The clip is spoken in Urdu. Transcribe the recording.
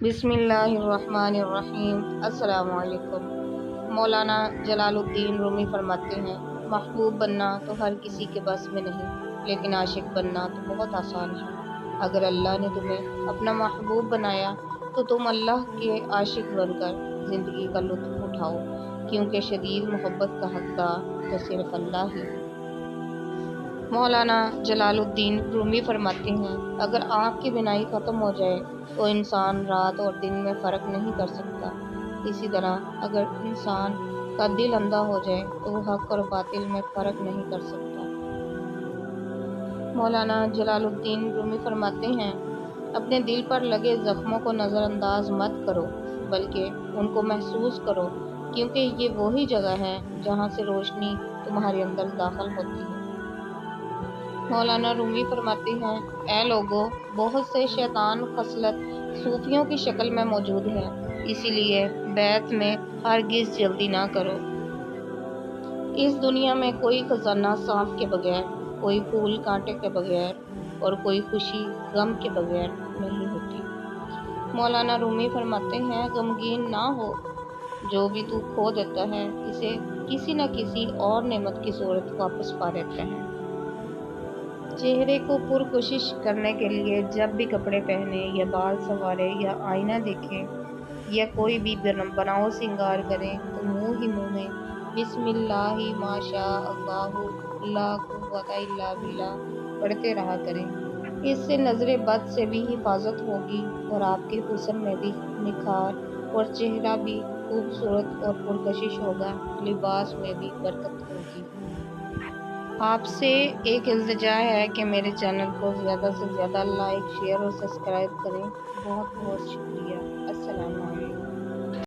بسم اللہ الرحمن الرحیم۔ السلام علیکم۔ مولانا جلال الدین رومی فرماتے ہیں، محبوب بننا تو ہر کسی کے بس میں نہیں، لیکن عاشق بننا تو بہت آسان ہے۔ اگر اللہ نے تمہیں اپنا محبوب بنایا تو تم اللہ کے عاشق بن کر زندگی کا لطف اٹھاؤ، کیونکہ شدید محبت کا حقدار تو صرف اللہ ہی ہے۔ مولانا جلال الدین رومی فرماتے ہیں، اگر آنکھ کی بینائی ختم ہو جائے تو انسان رات اور دن میں فرق نہیں کر سکتا۔ اسی طرح اگر انسان کا دل اندھا ہو جائے تو وہ حق اور باطل میں فرق نہیں کر سکتا۔ مولانا جلال الدین رومی فرماتے ہیں، اپنے دل پر لگے زخموں کو نظر انداز مت کرو، بلکہ ان کو محسوس کرو، کیونکہ یہ وہی جگہ ہے جہاں سے روشنی تمہارے اندر داخل ہوتی ہے۔ مولانا رومی فرماتے ہیں، اے لوگو، بہت سے شیطان خصلت صوفیوں کی شکل میں موجود ہیں، اسی لیے بیعت میں ہرگز جلدی نہ کرو۔ اس دنیا میں کوئی خزانہ سانپ کے بغیر، کوئی پھول کانٹے کے بغیر اور کوئی خوشی غم کے بغیر نہیں ہوتی۔ مولانا رومی فرماتے ہیں، غمگین نہ ہو، جو بھی تو کھو دیتا ہے اسے کسی نہ کسی اور نعمت کی صورت واپس پا لیتا ہے۔ چہرے کو پرکشش کرنے کے لیے جب بھی کپڑے پہنے یا بال سنوارے یا آئینہ دیکھیں یا کوئی بھی بناؤ سنگار کریں تو منہ ہی منہ میں بسم اللہ ما شاء اللہ لا قوت الا باللہ پڑھتے رہا کریں۔ اس سے نظر بد سے بھی حفاظت ہوگی اور آپ کے حسن میں بھی نکھار اور چہرہ بھی خوبصورت اور پرکشش ہوگا، لباس میں بھی برکت ہوگی۔ آپ سے ایک التجا ہے کہ میرے چینل کو زیادہ سے زیادہ لائک، شیئر اور سبسکرائب کریں۔ بہت بہت شکریہ۔ السلام علیکم۔